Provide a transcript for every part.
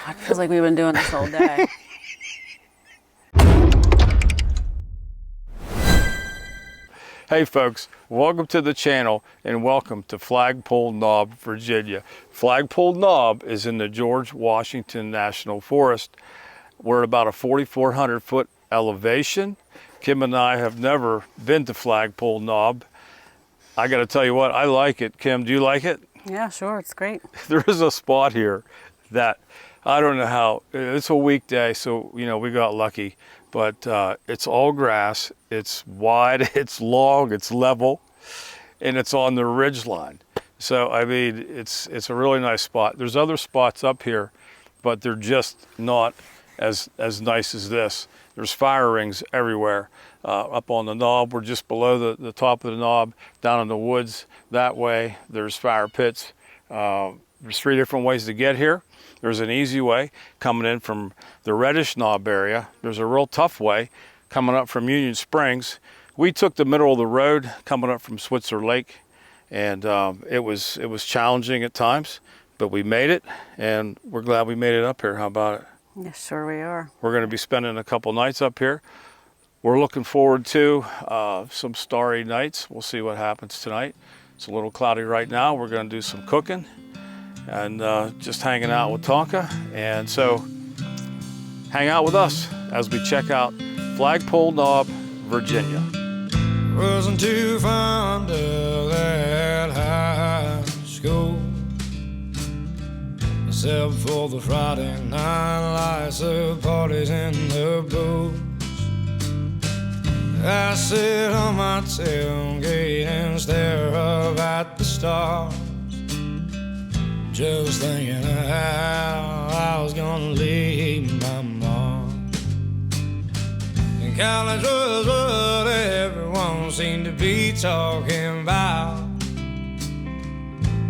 God, feels like we've been doing this all day. Hey folks, welcome to the channel and welcome to Flagpole Knob, Virginia. Flagpole Knob is in the George Washington National Forest. We're at about a 4,400 foot elevation. Kim and I have never been to Flagpole Knob. I gotta tell you what, I like it. Kim, do you like it? Yeah, sure, it's great. There is a spot here that, I don't know how, it's a weekday, so you know, we got lucky, but it's all grass, it's wide, it's long, it's level, and it's on the ridge line. So, I mean, it's a really nice spot. There's other spots up here, but they're just not as nice as this. There's fire rings everywhere. Up on the knob, we're just below the top of the knob. Down in the woods that way, there's fire pits. There's 3 different ways to get here. There's an easy way coming in from the Reddish Knob area. There's a real tough way coming up from Union Springs. We took the middle of the road coming up from Switzer Lake, and it was challenging at times, but we made it, and we're glad we made it up here. How about it? Yes, sure we are. We're going to be spending a couple nights up here. We're looking forward to some starry nights. We'll see what happens tonight. It's a little cloudy right now. We're going to do some cooking and just hanging out with Tonka. And so hang out with us as we check out Flagpole Knob, Virginia. Wasn't too fond of that high school, except for the Friday night lights, the parties in the booth. I sit on my tailgate and stare up at the stars, just thinking of how I was gonna leave my mom. And college was what everyone seemed to be talking about.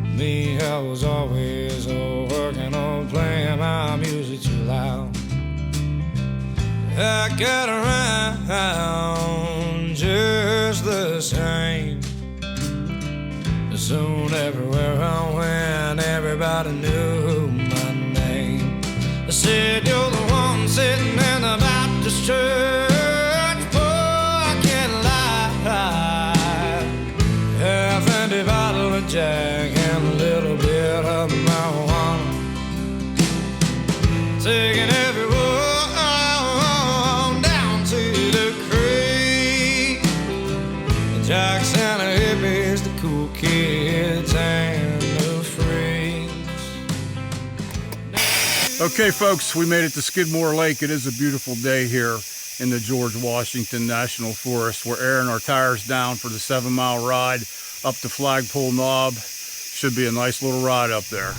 Me, I was always working on playing my music too loud. I got around just the same. Soon everywhere I went, everybody knew my name. I said, you're the one sitting in the Baptist church. Boy, I can't lie. Half-empty bottle of Jack and a little bit of marijuana, taking everywhere jocks and the hippies, the cool kids and the freaks. Okay folks, we made it to Skidmore Lake. It is a beautiful day here in the George Washington National Forest. We're airing our tires down for the 7-mile ride up to Flagpole Knob. Should be a nice little ride up there.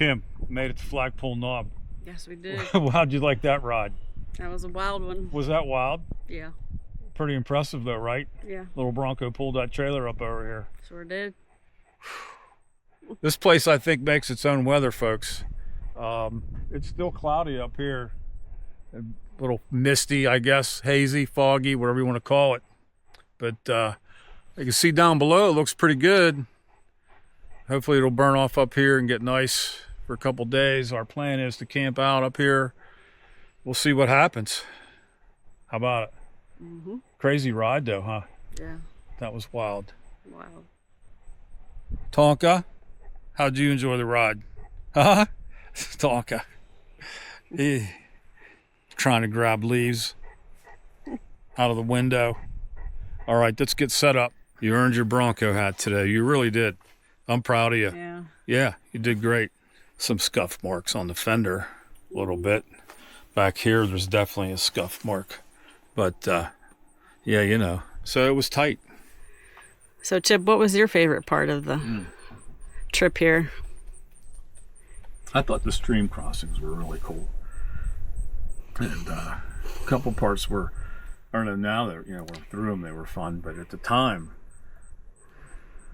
Kim, made it to Flagpole Knob. Yes, we did. How'd you like that ride? That was a wild one. Was that wild? Yeah. Pretty impressive though, right? Yeah. Little Bronco pulled that trailer up over here. Sure did. This place, I think, makes its own weather, folks. It's still cloudy up here. A little misty, I guess, hazy, foggy, whatever you want to call it. But you can see down below, it looks pretty good. Hopefully it'll burn off up here and get nice for a couple days. Our plan is to camp out up here. We'll see what happens. How about it? Mm-hmm. Crazy ride though, huh? Yeah. That was wild. Wild. Tonka, how'd you enjoy the ride? Huh? Stalker. He trying to grab leaves out of the window. All right, let's get set up. You earned your Bronco hat today. You really did. I'm proud of you. Yeah. Yeah, you did great. Some scuff marks on the fender a little bit. Back here, there's definitely a scuff mark. But, yeah, you know. So it was tight. So, Chip, what was your favorite part of the trip here? I thought the stream crossings were really cool. And a couple parts were, I don't know, now that, you know, we're through them, they were fun. But at the time,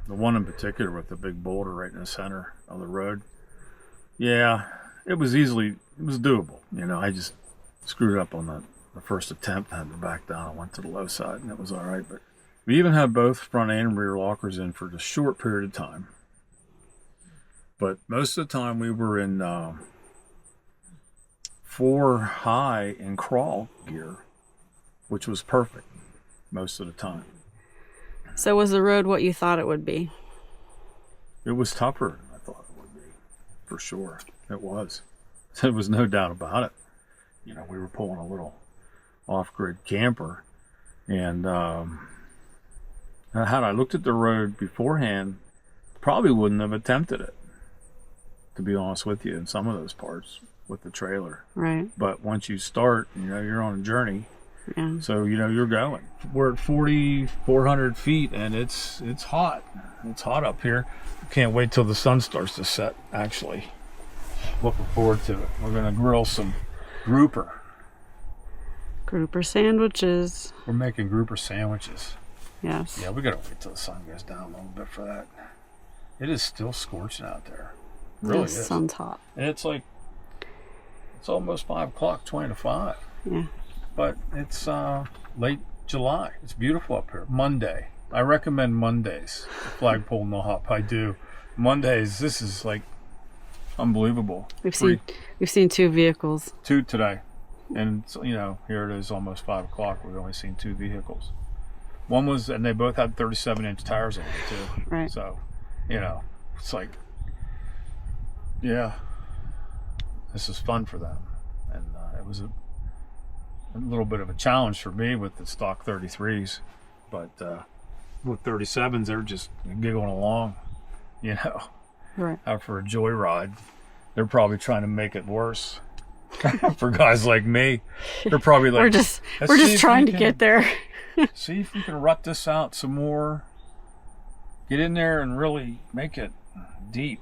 the one in particular with the big boulder right in the center of the road, yeah, it was doable. You know, I just screwed up on the first attempt. I had to back down. I went to the low side, and it was all right. But we even had both front and rear lockers in for a short period of time. But most of the time we were in 4 high and crawl gear, which was perfect most of the time. So was the road what you thought it would be? It was tougher than I thought it would be, for sure. It was. There was no doubt about it. You know, we were pulling a little off-grid camper, and had I looked at the road beforehand, probably wouldn't have attempted it, to be honest with you, in some of those parts with the trailer. Right. But once you start, you know, you're on a journey. Yeah. So, you know, you're going. We're at 4,400 feet, and it's hot. It's hot up here. Can't wait till the sun starts to set, actually. Looking forward to it. We're going to grill some grouper. Grouper sandwiches. We're making grouper sandwiches. Yes. Yeah, we got to wait till the sun goes down a little bit for that. It is still scorching out there. It really The is. sun's hot. And it's almost 5 o'clock, 20 to 5. Yeah. But it's late July. It's beautiful up here. Monday. I recommend Mondays. Flagpole Knob. I do. Mondays, this is like unbelievable. We've seen 2 vehicles. 2 today. And, you know, here it is almost 5 o'clock. We've only seen 2 vehicles. One was, and they both had 37-inch tires on them, too. Right. So, you know, it's like, yeah, this is fun for them. And it was a little bit of a challenge for me with the stock 33s. But with 37s, they're just giggling along, you know, Right. out for a joyride. They're probably trying to make it worse. For guys like me, they're probably like, We're just "Let's see if trying we to can- get there. See if we can rut this out some more. Get in there and really make it deep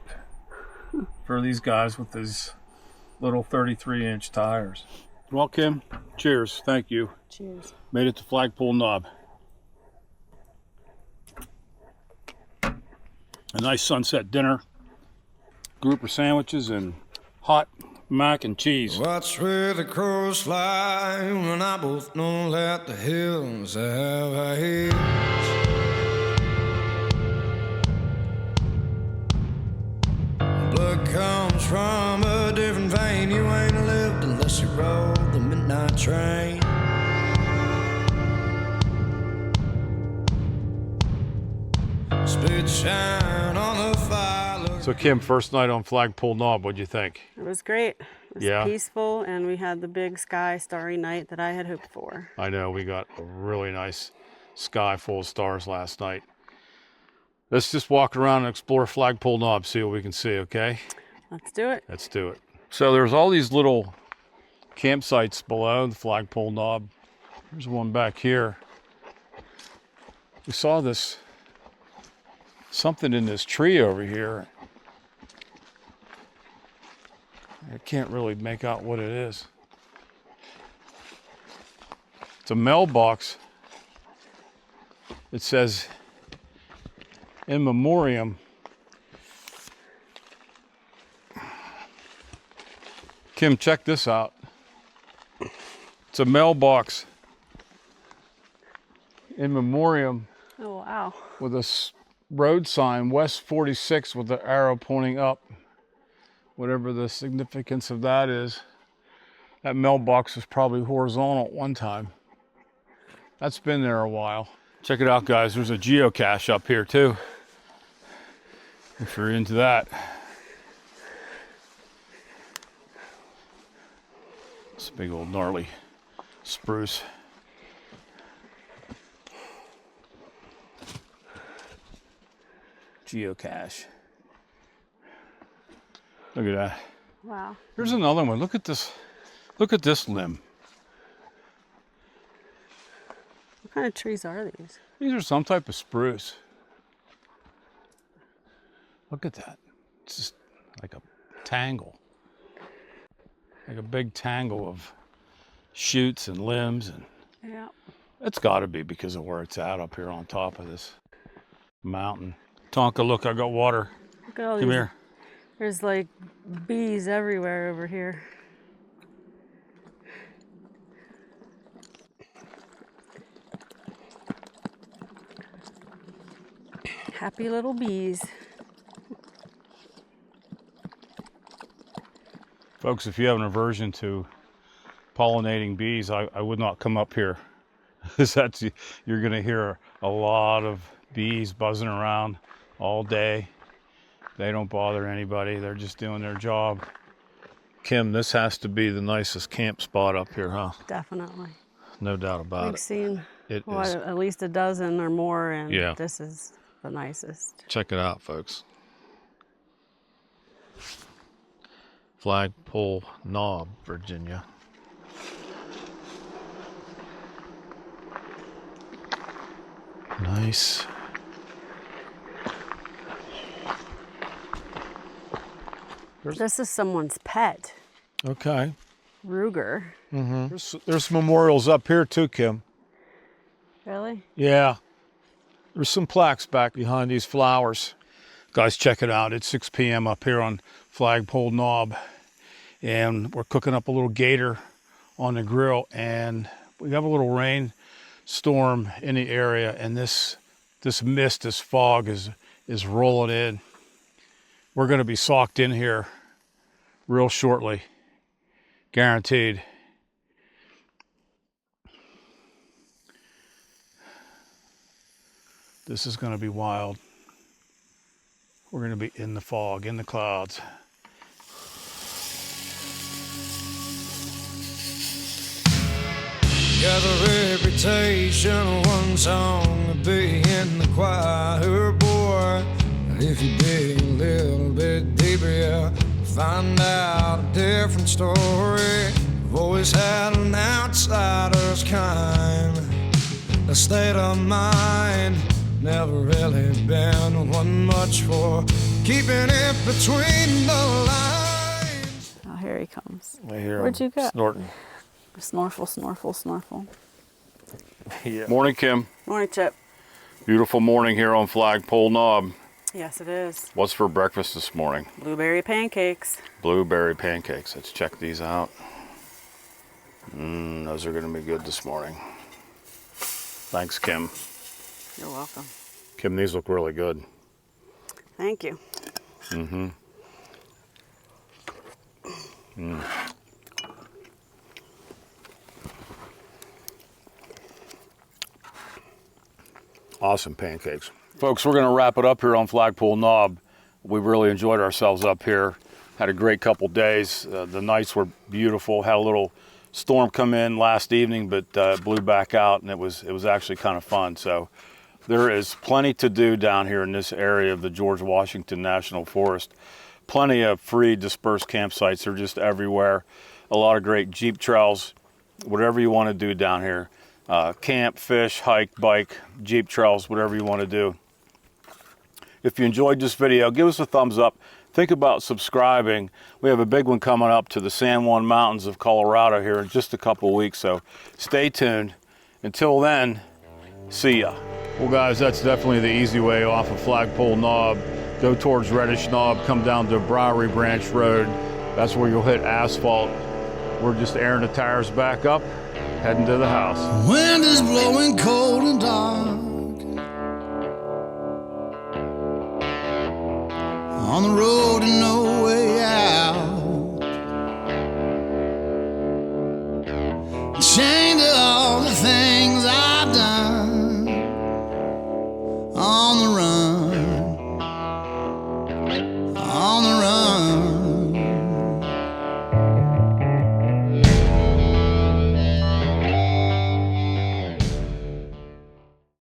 for these guys with these little 33-inch tires. Well, Kim, cheers. Thank you. Cheers. Made it to Flagpole Knob. A nice sunset dinner, grouper sandwiches, and hot mac and cheese. Watch where the crows fly, and I both know that the hills have eyes. Blood comes from a different vein. You ain't lived unless you rode the midnight train. Spit shine on the fire. So, Kim, first night on Flagpole Knob, what'd you think? It was great. It was Yeah. peaceful, and we had the big sky starry night that I had hoped for. I know we got a really nice sky full of stars last night. Let's just walk around and explore Flagpole Knob, see what we can see, okay? Let's do it. Let's do it. So there's all these little campsites below the Flagpole Knob. There's one back here. We saw something in this tree over here. I can't really make out what it is. It's a mailbox. It says, in memoriam. Kim, check this out. It's a mailbox in memoriam Oh, wow. with a road sign, West 46, with the arrow pointing up. Whatever the significance of that is. That mailbox was probably horizontal at one time. That's been there a while. Check it out, guys. There's a geocache up here too, if you're into that. This big old gnarly spruce. Geocache. Look at that. Wow. Here's another one. Look at this. Look at this limb. What kind of trees are these? These are some type of spruce. Look at that. It's just like a tangle. Like a big tangle of shoots and limbs. And Yeah. it's got to be because of where it's at up here on top of this mountain. Tonka, look, I got water. Look at all Come these. here. There's like bees everywhere over here. Happy little bees. Folks, if you have an aversion to pollinating bees, I would not come up here. Because you're going to hear a lot of bees buzzing around all day. They don't bother anybody. They're just doing their job. Kim, this has to be the nicest camp spot up here, huh? Definitely. No doubt about We've it. seen It is. at least a dozen or more, and Yeah. this is the nicest. Check it out, folks. Flagpole Knob, Virginia. Nice. This is someone's pet, Okay. Ruger. There's memorials up here too, Kim. Really? Yeah. There's some plaques back behind these flowers. Guys, check it out. It's 6 p.m. up here on Flagpole Knob. And we're cooking up a little gator on the grill. And we have a little rain storm in the area. And this mist, this fog is rolling in. We're going to be socked in here real shortly. Guaranteed. This is going to be wild. We're going to be in the fog, in the clouds. Got a reputation of one song to be in the choir, boy. If you dig a little bit deeper, you'll find out a different story. I've always had an outsider's kind, a state of mind. Never really been one much for keeping it between the lines. Oh, here he comes. I hear Where'd you go? snorting. Snorkel, snorkel, snorkel. Yeah. Morning, Kim. Morning, Chip. Beautiful morning here on Flagpole Knob. Yes, it is. What's for breakfast this morning? Blueberry pancakes. Blueberry pancakes. Let's check these out. Those are going to be good this morning. Thanks, Kim. You're welcome. Kim, these look really good. Thank you. Awesome pancakes. Folks, we're going to wrap it up here on Flagpole Knob. We really enjoyed ourselves up here. Had a great couple days. The nights were beautiful. Had a little storm come in last evening, but blew back out, and it was actually kind of fun. So there is plenty to do down here in this area of the George Washington National Forest. Plenty of free dispersed campsites. They're just everywhere. A lot of great Jeep trails, whatever you want to do down here. Camp, fish, hike, bike, Jeep trails, whatever you want to do. If you enjoyed this video, give us a thumbs up. Think about subscribing. We have a big one coming up to the San Juan Mountains of Colorado here in just a couple weeks, so stay tuned. Until then, see ya. Well, guys, that's definitely the easy way off of Flagpole Knob. Go towards Reddish Knob, come down to Briary Branch Road. That's where you'll hit asphalt. We're just airing the tires back up, heading to the house. Wind is blowing cold and dark. On the road and